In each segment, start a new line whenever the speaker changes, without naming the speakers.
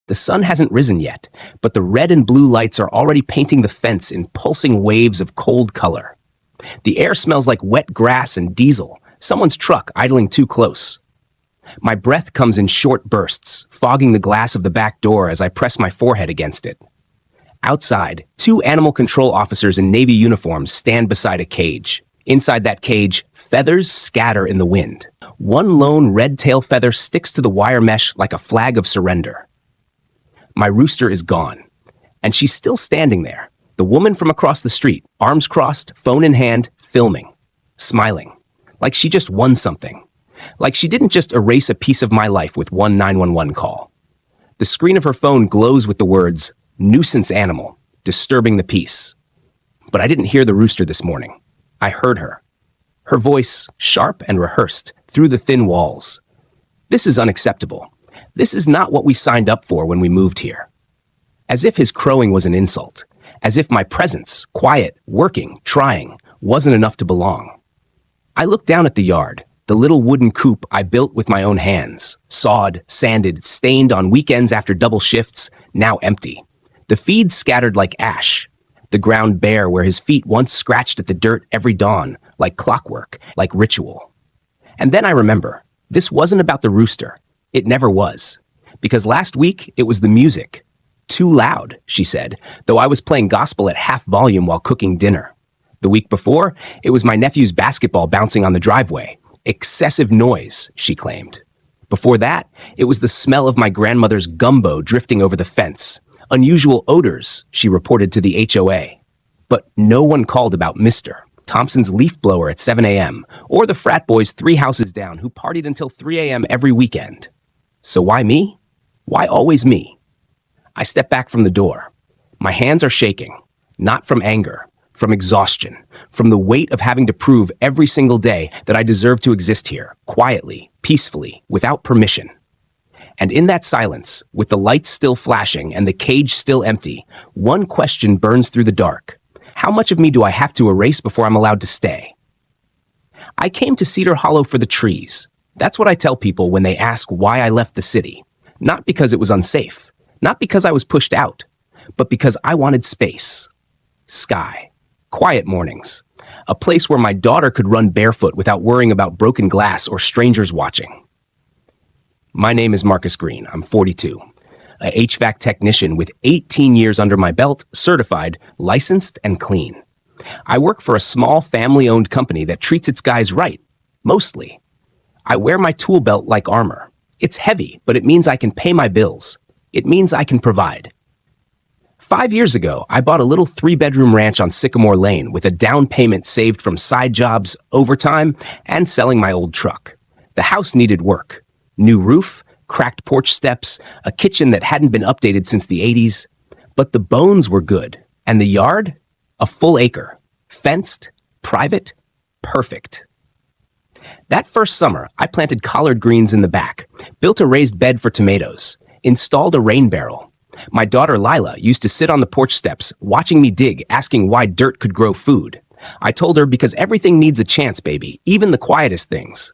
The sun hasn't risen yet, but the red and blue lights are already painting the fence in pulsing waves of cold color. The air smells like wet grass and diesel, someone's truck idling too close. My breath comes in short bursts, fogging the glass of the back door as I press my forehead against it. Outside, 2 animal control officers in Navy uniforms stand beside a cage. Inside that cage, feathers scatter in the wind. One lone red tail feather sticks to the wire mesh like a flag of surrender. My rooster is gone, and she's still standing there, the woman from across the street, arms crossed, phone in hand, filming, smiling, like she just won something, like she didn't just erase a piece of my life with one 911 call. The screen of her phone glows with the words, "nuisance animal, disturbing the peace." But I didn't hear the rooster this morning. I heard her. Her voice, sharp and rehearsed, through the thin walls. This is unacceptable. This is not what we signed up for when we moved here. As if his crowing was an insult. As if my presence, quiet, working, trying, wasn't enough to belong. I looked down at the yard, the little wooden coop I built with my own hands, sawed, sanded, stained on weekends after double shifts, now empty. The feed scattered like ash. The ground bare where his feet once scratched at the dirt every dawn, like clockwork, like ritual. And then I remember, this wasn't about the rooster. It never was. Because last week, it was the music. Too loud, she said, though I was playing gospel at half volume while cooking dinner. The week before, it was my nephew's basketball bouncing on the driveway. Excessive noise, she claimed. Before that, it was the smell of my grandmother's gumbo drifting over the fence. Unusual odors, she reported to the HOA. But no one called about Mr. Thompson's leaf blower at 7 a.m., or the frat boys 3 houses down who partied until 3 a.m. every weekend. So why me? Why always me? I step back from the door. My hands are shaking, not from anger, from exhaustion, from the weight of having to prove every single day that I deserve to exist here, quietly, peacefully, without permission. And in that silence, with the lights still flashing and the cage still empty, one question burns through the dark. How much of me do I have to erase before I'm allowed to stay? I came to Cedar Hollow for the trees. That's what I tell people when they ask why I left the city. Not because it was unsafe, not because I was pushed out, but because I wanted space. Sky. Quiet mornings. A place where my daughter could run barefoot without worrying about broken glass or strangers watching. My name is Marcus Green. I'm 42. A HVAC technician with 18 years under my belt, certified, licensed, and clean. I work for a small family-owned company that treats its guys right, mostly. I wear my tool belt like armor. It's heavy, but it means I can pay my bills. It means I can provide. 5 years ago, I bought a little 3-bedroom ranch on Sycamore Lane with a down payment saved from side jobs, overtime, and selling my old truck. The house needed work. New roof, cracked porch steps, a kitchen that hadn't been updated since the 80s. But the bones were good. And the yard? A full acre. Fenced, private, perfect. That first summer, I planted collard greens in the back, built a raised bed for tomatoes, installed a rain barrel. My daughter Lila used to sit on the porch steps, watching me dig, asking why dirt could grow food. I told her because everything needs a chance, baby, even the quietest things.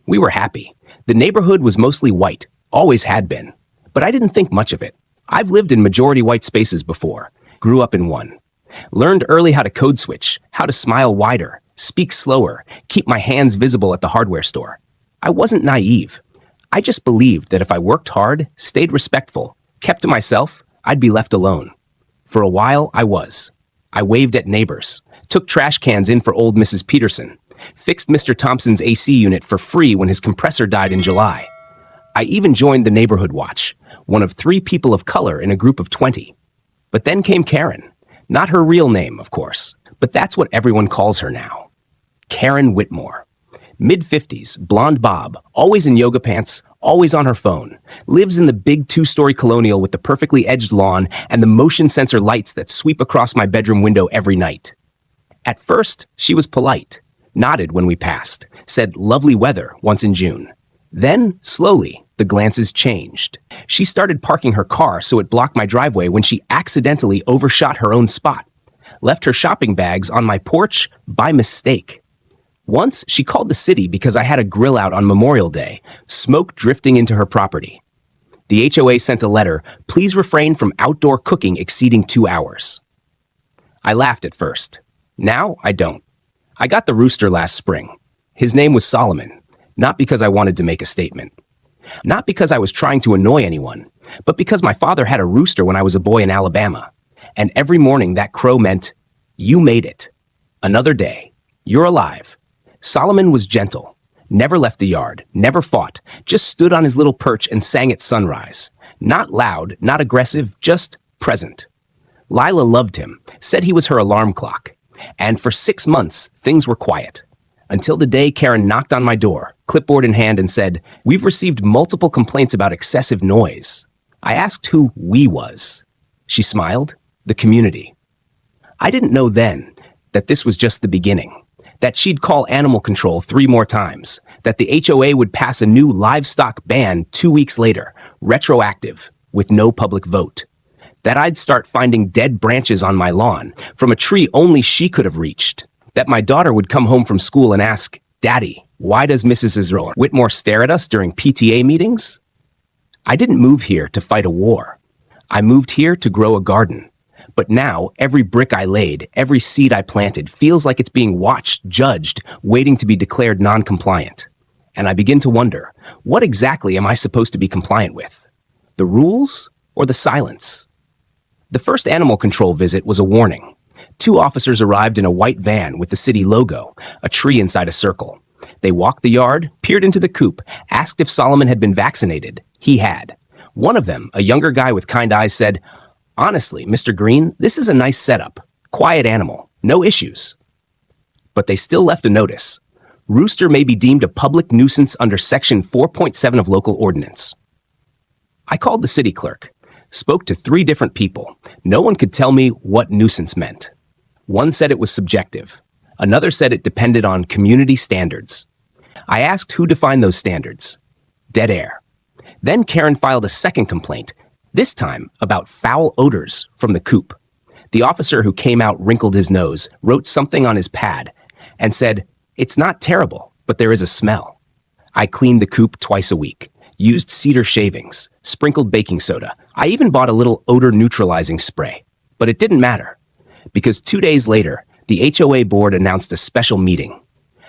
We were happy. The neighborhood was mostly white, always had been. But I didn't think much of it. I've lived in majority white spaces before, grew up in one. Learned early how to code switch, how to smile wider, speak slower, keep my hands visible at the hardware store. I wasn't naive. I just believed that if I worked hard, stayed respectful, kept to myself, I'd be left alone. For a while, I was. I waved at neighbors, took trash cans in for old Mrs. Peterson, fixed Mr. Thompson's AC unit for free when his compressor died in July. I even joined the Neighborhood Watch, one of 3 people of color in a group of 20. But then came Karen. Not her real name, of course, but that's what everyone calls her now. Karen Whitmore. Mid-50s, blonde bob, always in yoga pants, always on her phone, lives in the big 2-story colonial with the perfectly edged lawn and the motion sensor lights that sweep across my bedroom window every night. At first, she was polite, nodded when we passed, said lovely weather once in June. Then, slowly, the glances changed. She started parking her car so it blocked my driveway when she accidentally overshot her own spot, left her shopping bags on my porch by mistake. Once, she called the city because I had a grill out on Memorial Day, smoke drifting into her property. The HOA sent a letter, please refrain from outdoor cooking exceeding 2 hours. I laughed at first. Now I don't. I got the Rooster last spring. His name was Solomon, not because I wanted to make a statement. Not because I was trying to annoy anyone, but because my father had a rooster when I was a boy in Alabama. And every morning that crow meant, you made it. Another day. You're alive. Solomon was gentle. Never left the yard, never fought, just stood on his little perch and sang at sunrise. Not loud, not aggressive, just present. Lila loved him, said he was her alarm clock. And for 6 months, things were quiet. Until the day Karen knocked on my door, clipboard in hand, and said, we've received multiple complaints about excessive noise. I asked who we was. She smiled, the community. I didn't know then that this was just the beginning. That she'd call animal control 3 more times, that the HOA would pass a new livestock ban 2 weeks later, retroactive, with no public vote. That I'd start finding dead branches on my lawn from a tree only she could have reached. That my daughter would come home from school and ask, Daddy, why does Mrs. Israel Whitmore stare at us during PTA meetings? I didn't move here to fight a war. I moved here to grow a garden. But now, every brick I laid, every seed I planted feels like it's being watched, judged, waiting to be declared non-compliant. And I begin to wonder, what exactly am I supposed to be compliant with? The rules or the silence? The first animal control visit was a warning. 2 officers arrived in a white van with the city logo, a tree inside a circle. They walked the yard, peered into the coop, asked if Solomon had been vaccinated. He had. One of them, a younger guy with kind eyes, said, honestly, Mr. Green, this is a nice setup. Quiet animal. No issues. But they still left a notice. Rooster may be deemed a public nuisance under Section 4.7 of local ordinance. I called the city clerk. Spoke to 3 different people. No one could tell me what nuisance meant. One said it was subjective. Another said it depended on community standards. I asked who defined those standards. Dead air. Then Karen filed a second complaint, this time about foul odors from the coop. The officer who came out wrinkled his nose, wrote something on his pad, and said, it's not terrible, but there is a smell. I cleaned the coop twice a week, used cedar shavings, sprinkled baking soda. I even bought a little odor neutralizing spray. But it didn't matter, because 2 days later, the HOA board announced a special meeting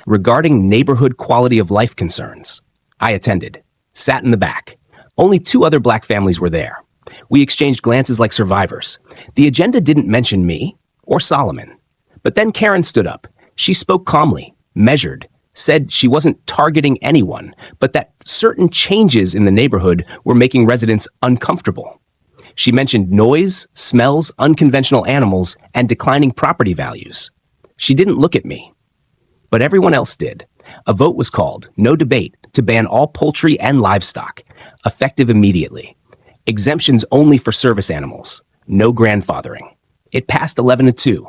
regarding neighborhood quality of life concerns. I attended, sat in the back. Only 2 other black families were there. We exchanged glances like survivors. The agenda didn't mention me or Solomon. But then Karen stood up. She spoke calmly, measured, said she wasn't targeting anyone, but that certain changes in the neighborhood were making residents uncomfortable. She mentioned noise, smells, unconventional animals, and declining property values. She didn't look at me, but everyone else did. A vote was called, no debate, to ban all poultry and livestock, effective immediately. Exemptions only for service animals, no grandfathering. It passed 11-2.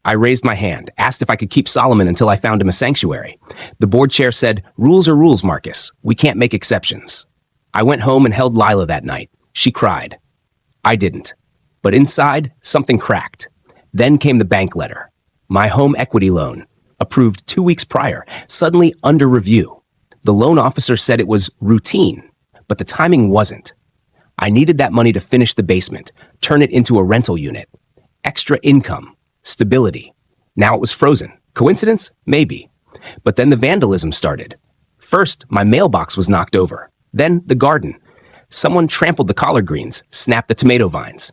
I raised my hand, asked if I could keep Solomon until I found him a sanctuary. The board chair said, rules are rules, Marcus. We can't make exceptions. I went home and held Lila that night. She cried. I didn't. But inside, something cracked. Then came the bank letter. My home equity loan, approved 2 weeks prior, suddenly under review. The loan officer said it was routine, but the timing wasn't. I needed that money to finish the basement, turn it into a rental unit. Extra income, stability. Now it was frozen. Coincidence? Maybe. But then the vandalism started. First, my mailbox was knocked over. Then the garden. Someone trampled the collard greens, snapped the tomato vines.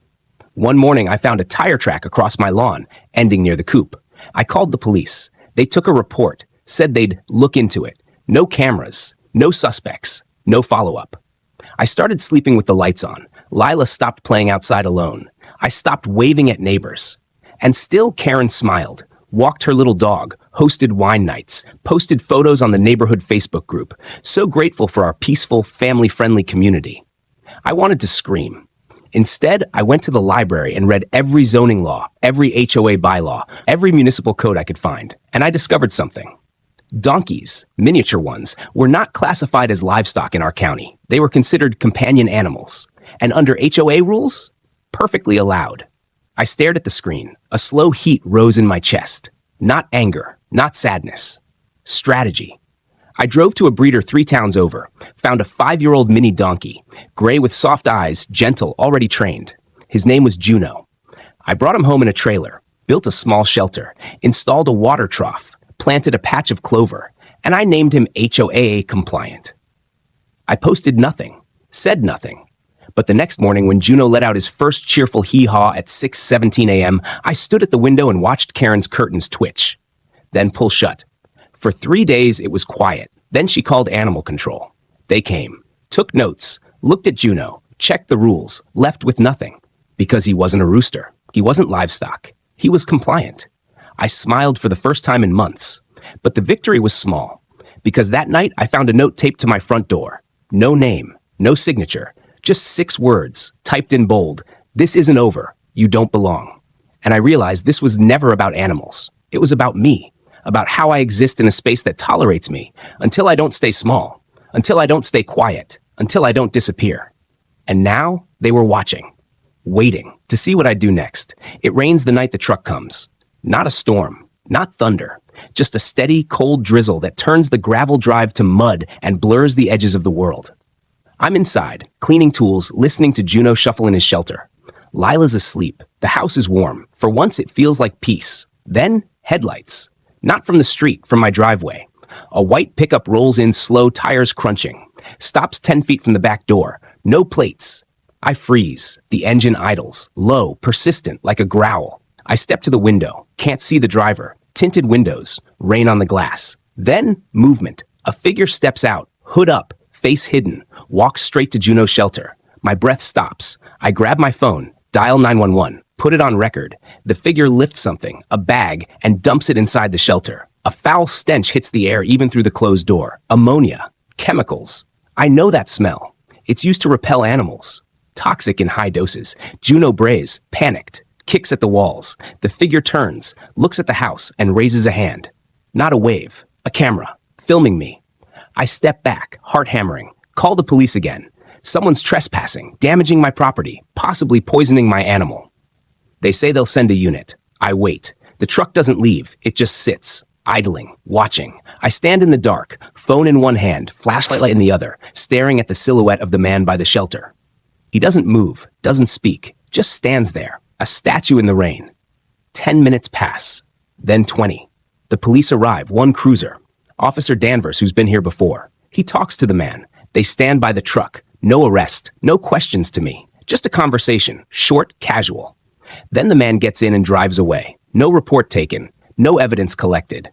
One morning, I found a tire track across my lawn, ending near the coop. I called the police. They took a report, said they'd look into it. No cameras, no suspects, no follow-up. I started sleeping with the lights on. Lila stopped playing outside alone. I stopped waving at neighbors. And still Karen smiled, walked her little dog, hosted wine nights, posted photos on the neighborhood Facebook group. So grateful for our peaceful, family-friendly community. I wanted to scream. Instead, I went to the library and read every zoning law, every HOA bylaw, every municipal code I could find. And I discovered something. Donkeys, miniature ones, were not classified as livestock in our county. They were considered companion animals. And under HOA rules, perfectly allowed. I stared at the screen. A slow heat rose in my chest. Not anger, not sadness. Strategy. I drove to a breeder 3 towns over, found a 5-year-old mini donkey, gray with soft eyes, gentle, already trained. His name was Juno. I brought him home in a trailer, built a small shelter, installed a water trough, planted a patch of clover, and I named him HOA compliant. I posted nothing, said nothing. But the next morning, when Juno let out his first cheerful hee-haw at 6:17 a.m., I stood at the window and watched Karen's curtains twitch, then pull shut. For 3 days, it was quiet. Then she called animal control. They came, took notes, looked at Juno, checked the rules, left with nothing. Because he wasn't a rooster. He wasn't livestock. He was compliant. I smiled for the first time in months. But the victory was small. Because that night, I found a note taped to my front door. No name, no signature. Just 6 words, typed in bold. This isn't over. You don't belong. And I realized this was never about animals. It was about me, about how I exist in a space that tolerates me, until I don't stay small, until I don't stay quiet, until I don't disappear. And now they were watching, waiting to see what I'd do next. It rains the night the truck comes. Not a storm, not thunder, just a steady, cold drizzle that turns the gravel drive to mud and blurs the edges of the world. I'm inside, cleaning tools, listening to Juno shuffle in his shelter. Lila's asleep. The house is warm. For once, it feels like peace. Then, headlights. Not from the street, from my driveway. A white pickup rolls in slow, tires crunching. Stops 10 feet from the back door. No plates. I freeze. The engine idles. Low, persistent, like a growl. I step to the window. Can't see the driver. Tinted windows. Rain on the glass. Then, movement. A figure steps out. Hood up. Face hidden, walks straight to Juno's shelter. My breath stops. I grab my phone, dial 911, put it on record. The figure lifts something, a bag, and dumps it inside the shelter. A foul stench hits the air even through the closed door. Ammonia. Chemicals. I know that smell. It's used to repel animals. Toxic in high doses. Juno brays, panicked, kicks at the walls. The figure turns, looks at the house, and raises a hand. Not a wave, a camera, filming me. I step back, heart hammering, call the police again. Someone's trespassing, damaging my property, possibly poisoning my animal. They say they'll send a unit. I wait. The truck doesn't leave. It just sits, idling, watching. I stand in the dark, phone in one hand, flashlight in the other, staring at the silhouette of the man by the shelter. He doesn't move, doesn't speak, just stands there, a statue in the rain. 10 minutes pass, then 20. The police arrive, one cruiser. Officer Danvers, who's been here before. He talks to the man. They stand by the truck. No arrest, no questions to me. Just a conversation, short, casual. Then the man gets in and drives away. No report taken, no evidence collected.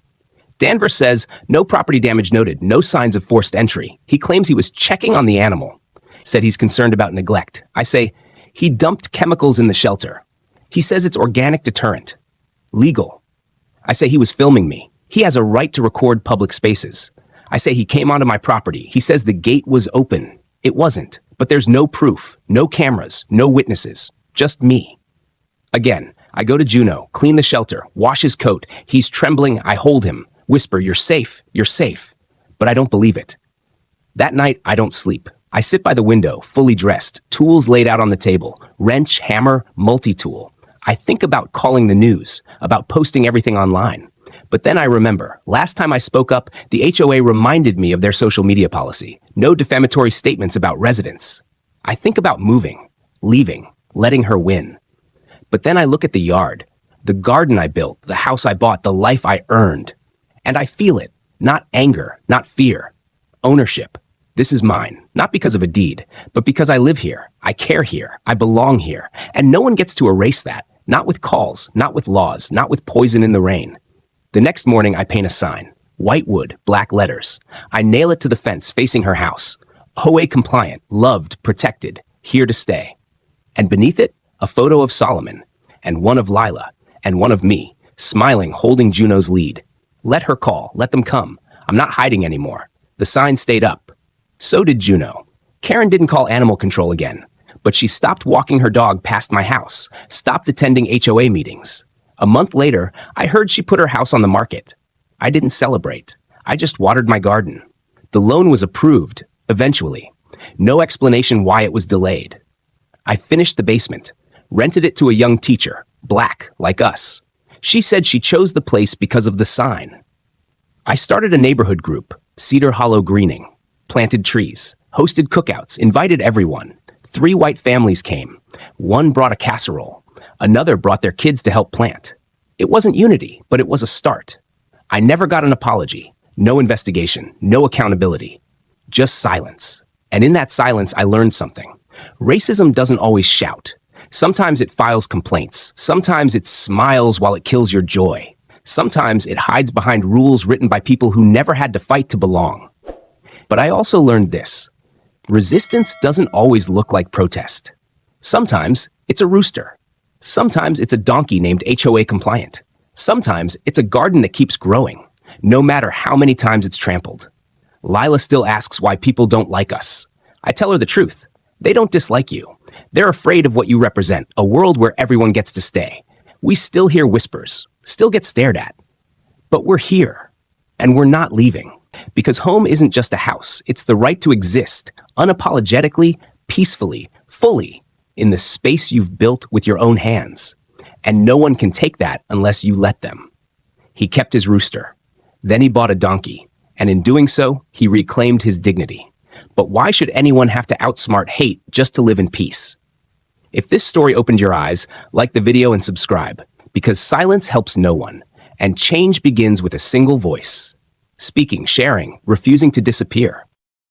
Danvers says, no property damage noted, no signs of forced entry. He claims he was checking on the animal. Said he's concerned about neglect. I say, he dumped chemicals in the shelter. He says it's organic deterrent. Legal. I say he was filming me. He has a right to record public spaces. I say he came onto my property. He says the gate was open. It wasn't. But there's no proof, no cameras, no witnesses. Just me. Again, I go to Juno, clean the shelter, wash his coat. He's trembling. I hold him, whisper, you're safe, you're safe. But I don't believe it. That night, I don't sleep. I sit by the window, fully dressed, tools laid out on the table, wrench, hammer, multi-tool. I think about calling the news, about posting everything online. But then I remember, last time I spoke up, the HOA reminded me of their social media policy. No defamatory statements about residents. I think about moving, leaving, letting her win. But then I look at the yard, the garden I built, the house I bought, the life I earned. And I feel it. Not anger, not fear. Ownership. This is mine, not because of a deed, but because I live here, I care here, I belong here. And no one gets to erase that. Not with calls, not with laws, not with poison in the rain. The next morning, I paint a sign. White wood, black letters. I nail it to the fence facing her house. HOA compliant, loved, protected, here to stay. And beneath it, a photo of Solomon, and one of Lila, and one of me, smiling, holding Juno's lead. Let her call, let them come. I'm not hiding anymore. The sign stayed up. So did Juno. Karen didn't call animal control again, but she stopped walking her dog past my house, stopped attending HOA meetings. A month later, I heard she put her house on the market. I didn't celebrate. I just watered my garden. The loan was approved, eventually. No explanation why it was delayed. I finished the basement, rented it to a young teacher, black, like us. She said she chose the place because of the sign. I started a neighborhood group, Cedar Hollow greening, planted trees, hosted cookouts, invited everyone. 3 white families came. One brought a casserole. Another brought their kids to help plant. It wasn't unity, but it was a start. I never got an apology, no investigation, no accountability, just silence. And in that silence, I learned something. Racism doesn't always shout. Sometimes it files complaints. Sometimes it smiles while it kills your joy. Sometimes it hides behind rules written by people who never had to fight to belong. But I also learned this. Resistance doesn't always look like protest. Sometimes it's a rooster. Sometimes it's a donkey named HOA compliant. Sometimes it's a garden that keeps growing, no matter how many times it's trampled. Lila still asks why people don't like us. I tell her the truth. They don't dislike you. They're afraid of what you represent, a world where everyone gets to stay. We still hear whispers, still get stared at. But we're here, and we're not leaving. Because home isn't just a house. It's the right to exist, unapologetically, peacefully, fully, in the space you've built with your own hands. And no one can take that unless you let them. He kept his rooster. Then he bought a donkey. And in doing so, he reclaimed his dignity. But why should anyone have to outsmart hate just to live in peace? If this story opened your eyes, like the video and subscribe, because silence helps no one, and change begins with a single voice. Speaking, sharing, refusing to disappear.